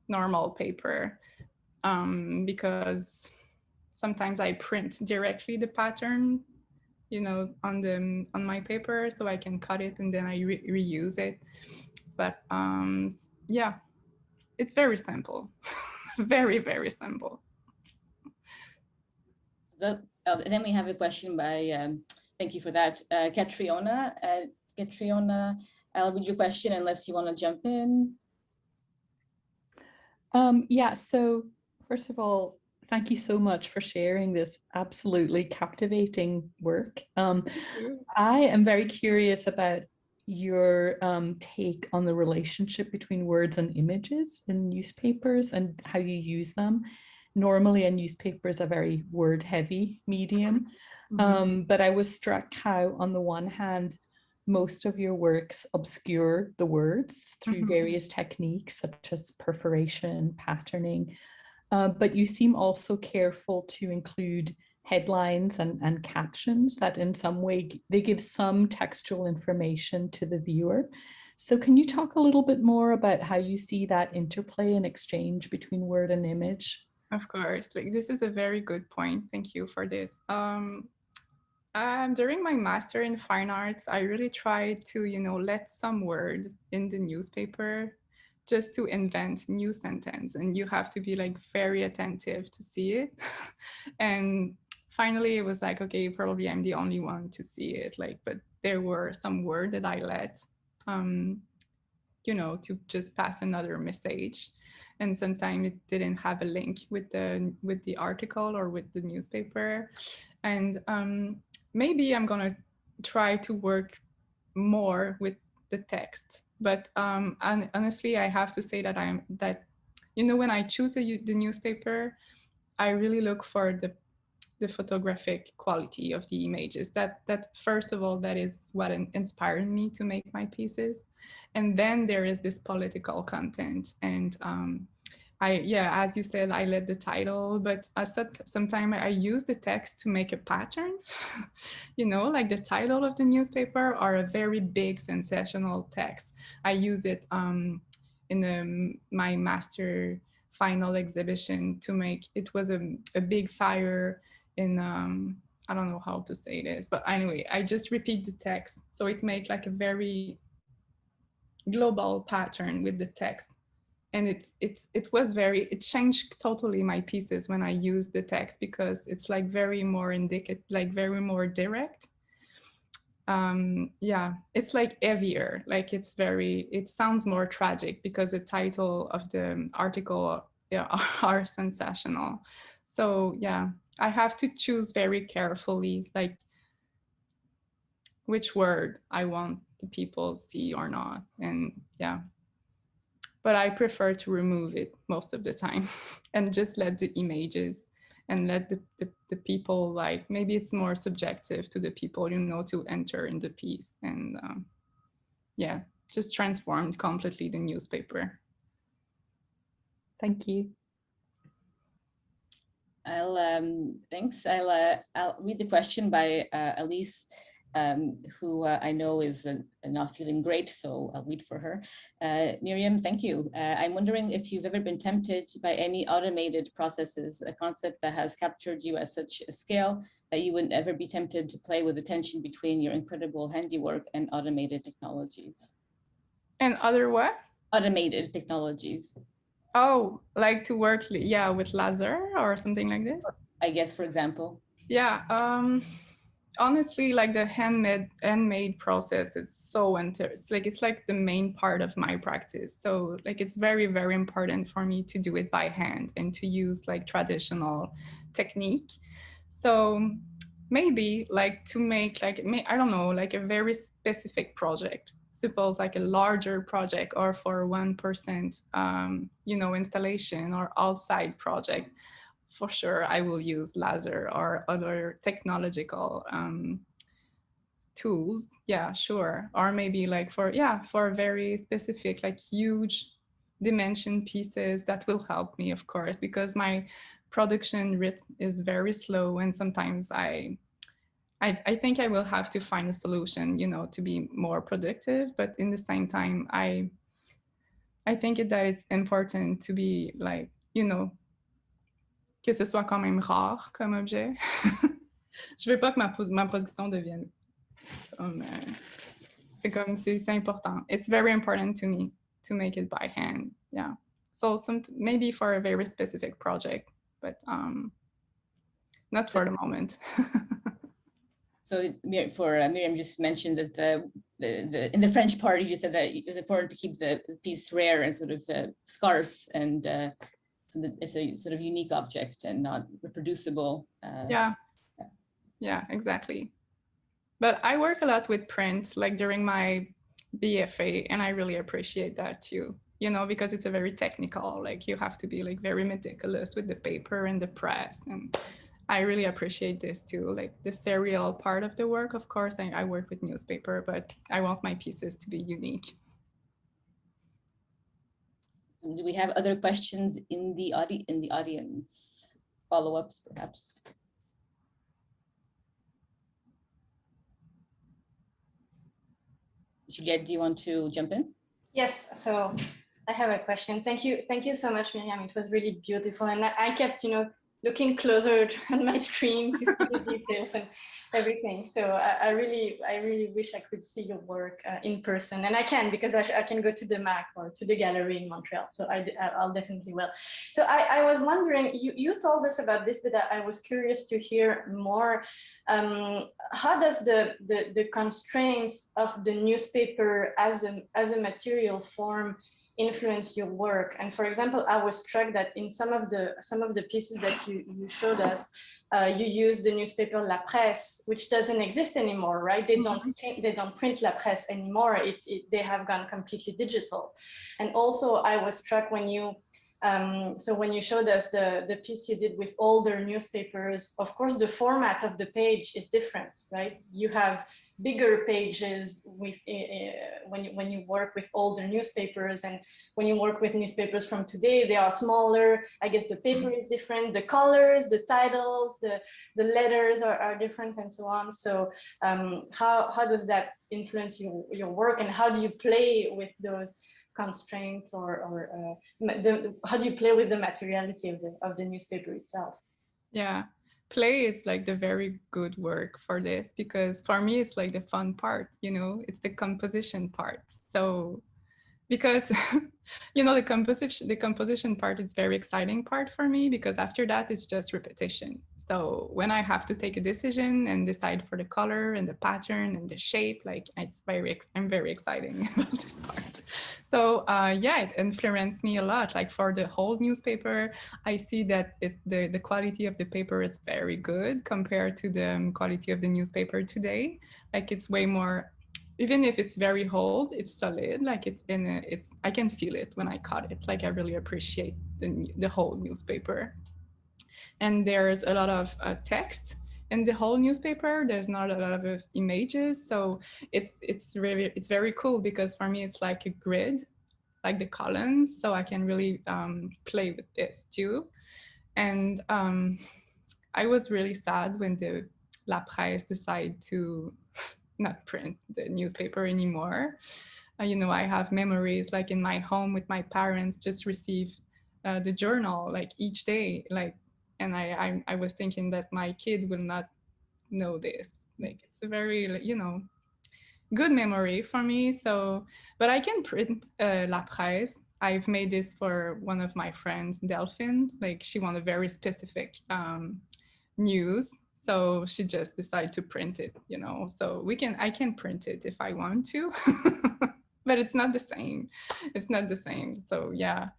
normal paper because sometimes I print directly the pattern, on my paper, so I can cut it and then I reuse it. But yeah, it's very simple, very, very simple. And then we have a question by, thank you for that, Catriona. Catriona, I'll read your question unless you want to jump in. Yeah, so first of all, Thank you so much for sharing this absolutely captivating work. I am very curious about your take on the relationship between words and images in newspapers and how you use them. Normally, a newspaper is a very word-heavy medium, but I was struck how, on the one hand, most of your works obscure the words through various techniques such as perforation, patterning, but you seem also careful to include headlines and captions that in some way, they give some textual information to the viewer. So can you talk a little bit more about how you see that interplay and exchange between word and image? Of course, like this is a very good point. Thank you for this. During my master in fine arts, I really tried to, let some word in the newspaper just to invent new sentence, and you have to be like very attentive to see it. And finally it was like, okay, probably I'm the only one to see it, but there were some word that I let, to just pass another message. And sometimes it didn't have a link with the article or with the newspaper. And maybe I'm gonna try to work more with the text. But honestly, I have to say that when I choose the newspaper, I really look for the photographic quality of the images. That first of all, that is what inspired me to make my pieces. And then there is this political content. And as you said, I let the title, but sometimes I use the text to make a pattern, like the title of the newspaper or a very big sensational text. I use it in my master final exhibition to make, it was a big fire in, I don't know how to say this, but anyway, I just repeat the text. So it made like a very global pattern with the text. And it changed totally my pieces when I used the text, because it's like very more indicative, like very more direct. It's like heavier, like it sounds more tragic because the title of the article are sensational. So I have to choose very carefully, like which word I want the people see or not. And but I prefer to remove it most of the time and just let the images and let the people, like maybe it's more subjective to the people, to enter in the piece, and just transformed completely the newspaper. Thank you. Thanks. I'll read the question by Elise, who I know is not feeling great, so I'll read for her. Myriam, thank you. I'm wondering if you've ever been tempted by any automated processes, a concept that has captured you at such a scale that you would ever be tempted to play with the tension between your incredible handiwork and automated technologies. And other what? Automated technologies. Oh, like to work, with laser or something like this? I guess, for example. Yeah, honestly, like the handmade process is so interesting. It's like the main part of my practice. So like it's very, very important for me to do it by hand and to use like traditional technique. So maybe like to make like, I don't know, like a very specific project. Suppose like a larger project, or for 1%, installation or outside project, for sure I will use laser or other technological tools. Yeah, sure. Or maybe like for very specific, like huge dimension pieces that will help me, of course, because my production rhythm is very slow, and sometimes I think I will have to find a solution, to be more productive. But in the same time, I think that it's important to be like, que ce soit quand même rare comme objet. Je veux pas que ma production devienne comme... c'est important. It's very important to me to make it by hand. Yeah. So maybe for a very specific project, but not for the moment. So for Myriam just mentioned that in the French part, you just said that it was important to keep the piece rare and sort of scarce, and so that it's a sort of unique object and not reproducible. Yeah, exactly. But I work a lot with print, like during my BFA, and I really appreciate that too, you know, because it's a very technical, like you have to be like very meticulous with the paper and the press. And I really appreciate this too, like the serial part of the work. Of course, I work with newspaper, but I want my pieces to be unique. Do we have other questions in the audience? Follow-ups, perhaps? Juliette, do you want to jump in? Yes, so I have a question. Thank you so much, Myriam. It was really beautiful, and I kept, you know, looking closer at my screen to see the details and everything. So I really wish I could see your work in person, and I can, because I can go to the MNBAQ or to the gallery in Montreal. So I'll definitely will. So I was wondering, you told us about this, but I was curious to hear more. How does the constraints of the newspaper as a material form influence your work? And for example, I was struck that in some of the pieces that you showed us, you used the newspaper La Presse, which doesn't exist anymore, right? They don't print La Presse anymore. They have gone completely digital. And also, I was struck when you when you showed us the piece you did with older newspapers. Of course, the format of the page is different, right? You have bigger pages with when you work with older newspapers, and when you work with newspapers from today, they are smaller. I guess the paper is different, the colors, the titles, the letters are different, and so on. So how does that influence your work, and how do you play with those constraints, or how do you play with the materiality of the newspaper itself? Yeah. Play is like the very good work for this, because for me it's like the fun part, you know, it's the composition part. So because you know, the composition part is very exciting part for me, because after that it's just repetition. So when I have to take a decision and decide for the color and the pattern and the shape, like I'm very exciting about this part. So yeah, it influenced me a lot. Like for the whole newspaper, I see that the quality of the paper is very good compared to the quality of the newspaper today. Like it's way more, even if it's very old, it's solid. Like I can feel it when I cut it. Like I really appreciate the whole newspaper. And there's a lot of text in the whole newspaper. There's not a lot of images, so it's very cool, because for me it's like a grid, like the columns. So I can really play with this too. And I was really sad when the La Presse decided to not print the newspaper anymore. You know, I have memories like in my home with my parents, just receive the journal like each day, like, and I was thinking that my kid will not know this. Like it's a very, you know, good memory for me. So, but I can print La Presse. I've made this for one of my friends, Delphine. Like she wanted very specific news. So she just decided to print it, you know. So I can print it if I want to, but it's not the same. It's not the same. So yeah,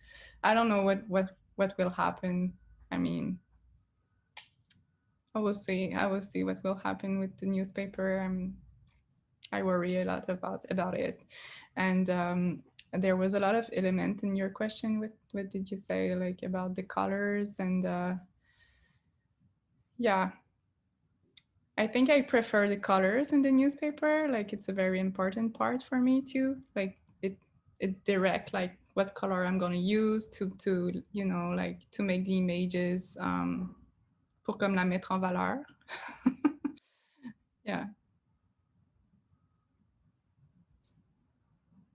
I don't know what will happen. I mean, I will see what will happen with the newspaper. I worry a lot about it. And there was a lot of element in your question. What did you say, like about the colors and yeah. I think I prefer the colors in the newspaper. Like it's a very important part for me too. Like it direct like what color I'm gonna use to you know, like to make the images pour comme la mettre en valeur. Yeah.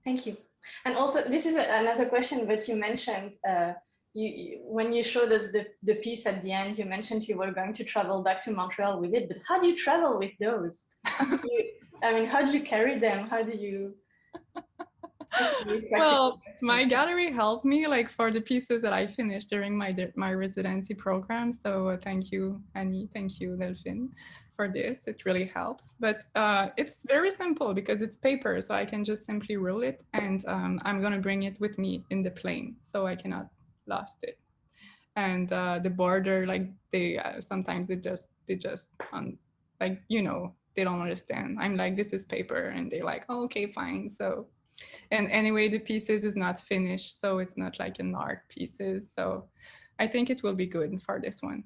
Thank you. And also, this is another question that you mentioned. When you showed us the piece at the end, you mentioned you were going to travel back to Montreal with it, but how do you travel with those? How do you carry them? How do you well, my gallery helped me like for the pieces that I finished during my residency program. So thank you, Annie. Thank you, Delphine, for this. It really helps. But it's very simple because it's paper, so I can just simply roll it, and I'm gonna bring it with me in the plane, so I cannot lost it. and the border, like they sometimes they just like, you know, they don't understand. I'm like, this is paper, and they're like, oh, okay, fine. So, and anyway, the pieces is not finished, so it's not like an art pieces. So I think it will be good for this one.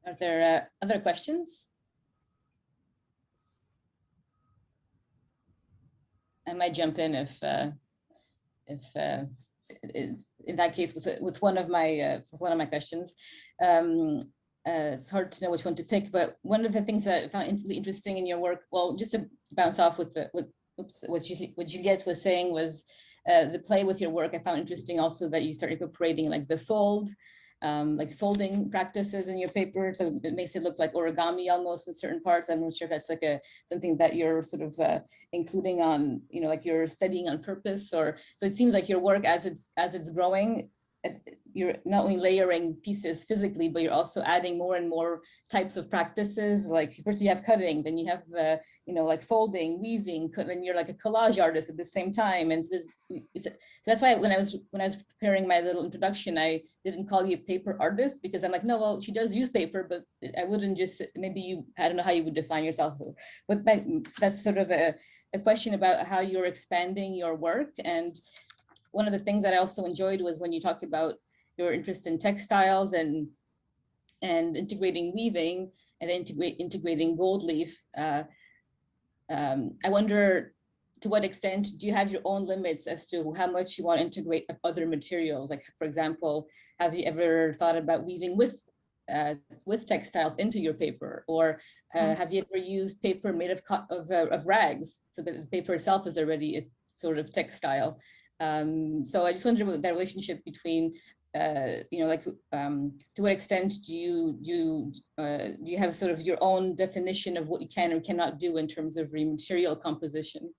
Are there other questions? I might jump in if in that case with one of my questions. It's hard to know which one to pick, but one of the things that I found really interesting in your work, well, just to bounce off with what Juliette was saying, was the play with your work. I found interesting also that you started incorporating like the fold, like folding practices in your paper, so it makes it look like origami almost in certain parts. I'm not sure if that's like something that you're sort of including on, you know, like you're studying on purpose, or so it seems like your work as it's growing, you're not only layering pieces physically, but you're also adding more and more types of practices. Like first you have cutting, then you have you know, like folding, weaving, then you're like a collage artist at the same time. And so that's why when I was preparing my little introduction, I didn't call you a paper artist, because I'm like, no, well, she does use paper, but I wouldn't just, maybe you, I don't know how you would define yourself, but that's sort of a question about how you're expanding your work. And one of the things that I also enjoyed was when you talked about your interest in textiles and integrating weaving and integrating gold leaf. I wonder, to what extent do you have your own limits as to how much you want to integrate other materials? Like, for example, have you ever thought about weaving with textiles into your paper, or have you ever used paper made of rags, so that the paper itself is already a sort of textile? So I just wonder about that relationship between, you know, like to what extent do you have sort of your own definition of what you can or cannot do in terms of material composition?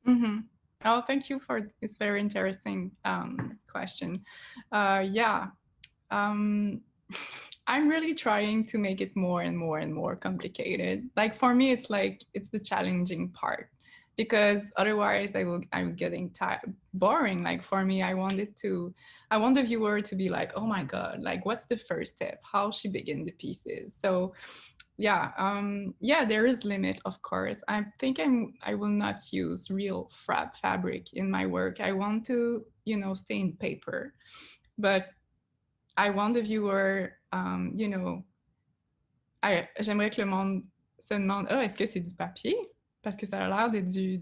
Mm-hmm. Oh, thank you for this very interesting question. Yeah, I'm really trying to make it more and more and more complicated. Like for me, it's like, it's the challenging part, because otherwise I'm getting tired, boring. Like for me, I want the viewer to be like, oh my God, like what's the first step? How she begin the pieces? So yeah, there is limit, of course. I think I will not use real fabric in my work. I want to, you know, stay in paper, but I want the viewer, you know, j'aimerais que le monde se demande, oh, est-ce que c'est du papier? Parce que ça a l'air d'être du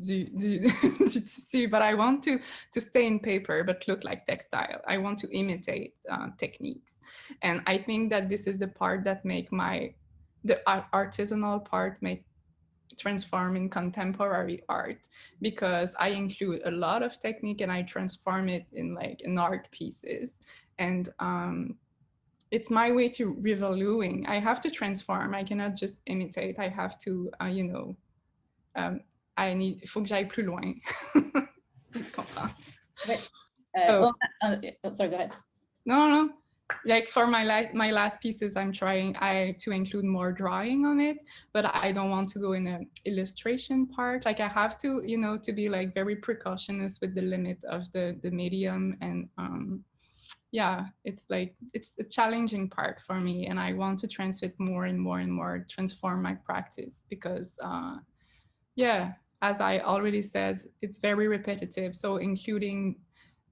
tissu, but I want to stay in paper, but look like textile. I want to imitate techniques. And I think that this is the part that make the artisanal part transform in contemporary art, because I include a lot of technique and I transform it in art pieces. And it's my way to revaluing. I have to transform. I cannot just imitate. I have to, you know, il faut que j'aille plus loin. Tu comprends? Sorry, go ahead. No. Like for my last pieces, I'm trying to include more drawing on it, but I don't want to go in an illustration part. Like I have to, you know, to be like very precautious with the limit of the medium. And yeah, it's like, it's a challenging part for me, and I want to transmit more and more and more, transform my practice, because yeah, as I already said, it's very repetitive. So including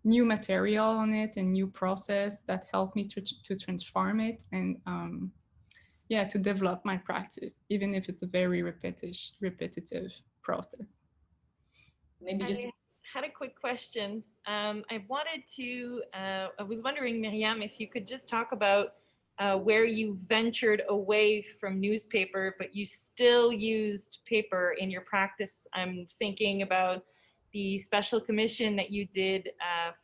new material on it and new process that help me to transform it, and yeah, to develop my practice, even if it's a very repetitive process. Maybe just had a quick question. I was wondering, Myriam, if you could just talk about where you ventured away from newspaper, but you still used paper in your practice. I'm thinking about the special commission that you did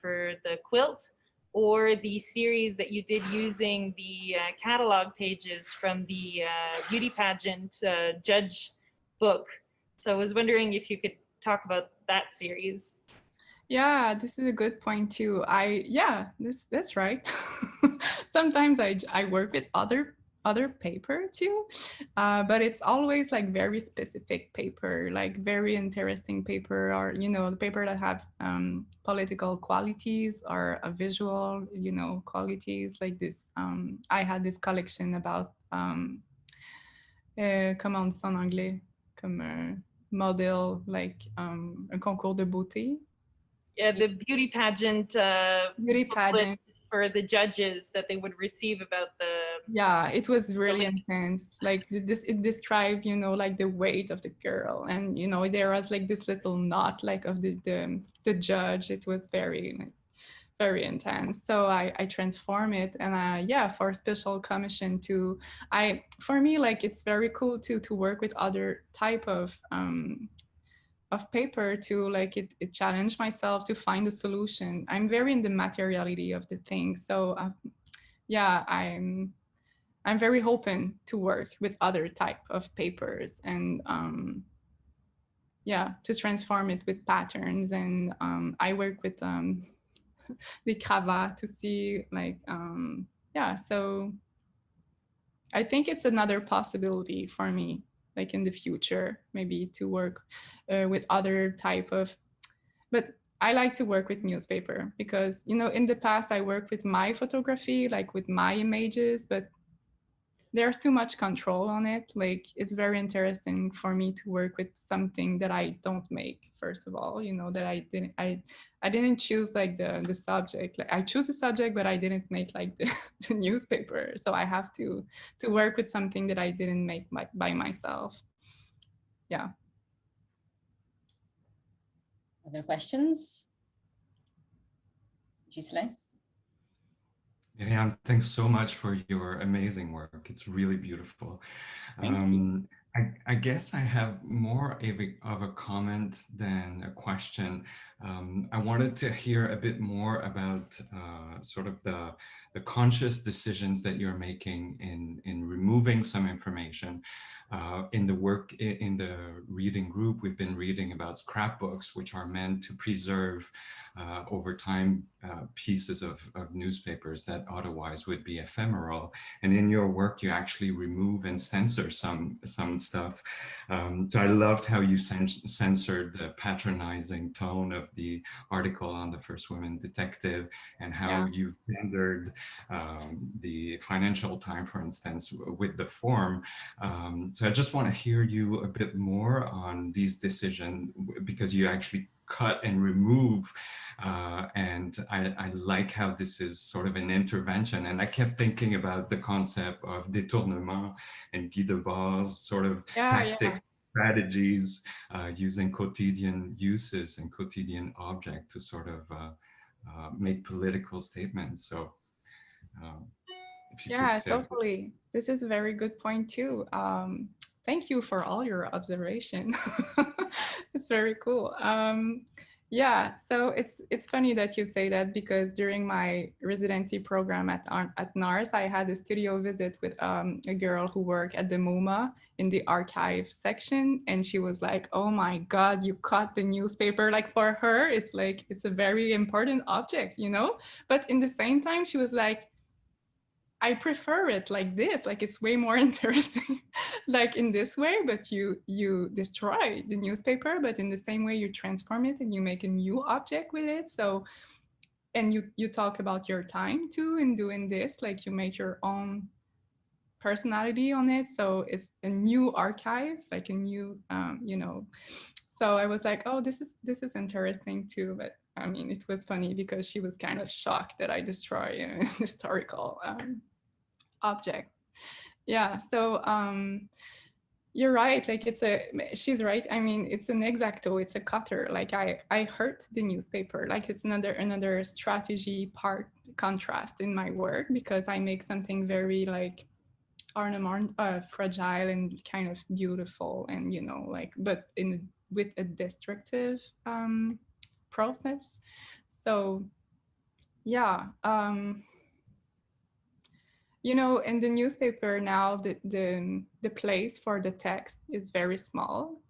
for the quilt, or the series that you did using the catalog pages from the beauty pageant judge book. So I was wondering if you could talk about that series. Yeah, this is a good point too. That's right. Sometimes I work with other other paper too, but it's always like very specific paper, like very interesting paper, or the paper that have political qualities or a visual qualities, like this. I had this collection about comment on dit ça en anglais, comme model, like un concours de beauté. Yeah, the beauty pageant Beauty pageant for the judges that they would receive about the. Yeah, it was really intense. Like this, it described, like the weight of the girl, and there was like this little knot, like of the judge. It was very very intense. So I transform it, and yeah, for a special commission for me, like it's very cool to work with other type of paper to like it challenged myself to find a solution. I'm very in the materiality of the thing. So yeah, I'm very open to work with other type of papers, and yeah, to transform it with patterns. And I work with the cravat to see like yeah, so I think it's another possibility for me, like in the future, maybe to work with other type of, but I like to work with newspaper because, in the past I worked with my photography, like with my images, but there's too much control on it. Like it's very interesting for me to work with something that I don't make, first of all, that I didn't choose like the subject. Like I choose a subject, but I didn't make like the newspaper. So I have to work with something that I didn't make by myself. Yeah. Other questions? Ghislain? Myriam, thanks so much for your amazing work. It's really beautiful. I guess I have more of a comment than a question. I wanted to hear a bit more about sort of the conscious decisions that you're making in removing some information. In the work in the reading group, we've been reading about scrapbooks, which are meant to preserve over time pieces of newspapers that otherwise would be ephemeral. And in your work, you actually remove and censor some stuff. So I loved how you censored the patronizing tone of the article on the first women detective, and how you've gendered the Financial Times, for instance, with the form. So I just want to hear you a bit more on these decisions, because you actually cut and remove, and I like how this is sort of an intervention. And I kept thinking about the concept of détournement and guy de base sort of tactics, strategies, using quotidian uses and quotidian object to sort of make political statements. So if you could say totally. This is a very good point too. Thank you for all your observation. It's very cool. Yeah, so it's funny that you say that, because during my residency program at NARS, I had a studio visit with a girl who worked at the MoMA in the archive section, and she was like, "Oh my God, you cut the newspaper!" Like for her, it's like it's a very important object, But in the same time, she was like, I prefer it like this, like it's way more interesting, like in this way, but you destroy the newspaper, but in the same way you transform it and you make a new object with it. So, and you talk about your time too in doing this, like you make your own personality on it. So it's a new archive, like a new, So I was like, oh, this is interesting too. But I mean, it was funny because she was kind of shocked that I destroy an historical object. Yeah, so you're right, like she's right. I mean, it's an exacto, it's a cutter. Like I hurt the newspaper, like it's another strategy part contrast in my work, because I make something very like ornament, fragile and kind of beautiful, and like, but with a destructive process. So yeah, in the newspaper now, the place for the text is very small,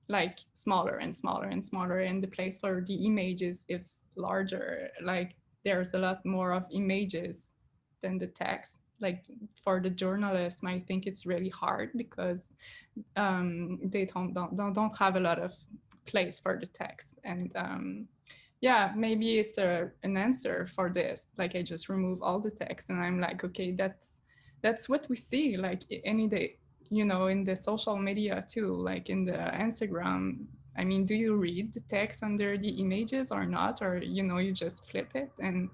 like smaller and smaller and smaller, and the place for the images is larger. Like there's a lot more of images than the text. like for the journalists, I think it's really hard because they don't have a lot of place for the text. And yeah, maybe it's an answer for this. Like I just remove all the text and I'm like, okay, that's what we see like any day, you know, in the social media too, like in the Instagram. I mean, do you read the text under the images or not? Or, you know, you just flip it. And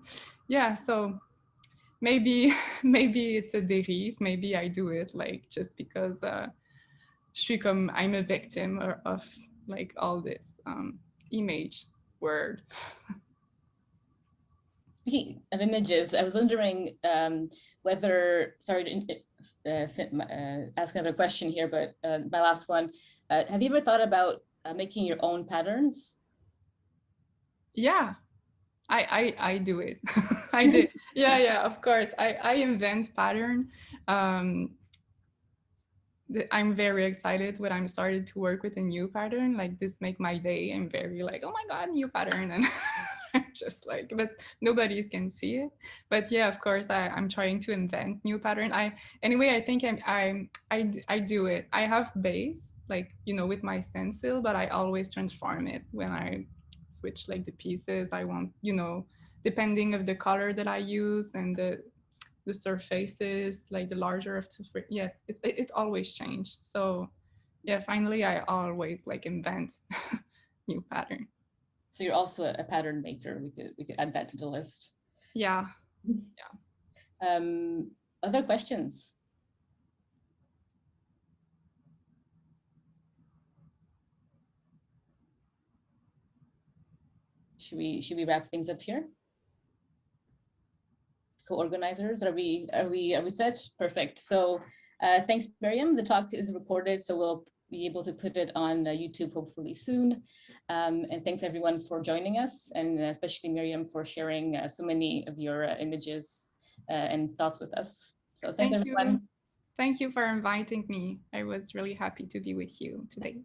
yeah, so maybe it's a dérive. Maybe I do it like just because I'm a victim of like all this image word. Speaking of images, I was wondering whether, sorry to ask another question here, but my last one, have you ever thought about making your own patterns? Yeah, I do it. I did. Yeah, of course. I invent pattern. I'm very excited when I'm started to work with a new pattern. Like this make my day. I'm very like, oh my God, new pattern. And I'm just like, but nobody can see it. But yeah, of course, I'm trying to invent new pattern. Anyway, I think I do it. I have base, like, you know, with my stencil, but I always transform it when I switch like the pieces I want, you know, depending of the color that I use and the surfaces, like the larger of surface. Yes, it always changed. So yeah, finally I always like invent new pattern. So you're also a pattern maker. We could add that to the list. Yeah. Other questions? Should we wrap things up here? Co-organizers, are we set? Perfect. So thanks, Myriam. The talk is recorded, so we'll be able to put it on YouTube hopefully soon. And thanks everyone for joining us, and especially Myriam for sharing so many of your images and thoughts with us. So thanks everyone. Thank you for inviting me. I was really happy to be with you today.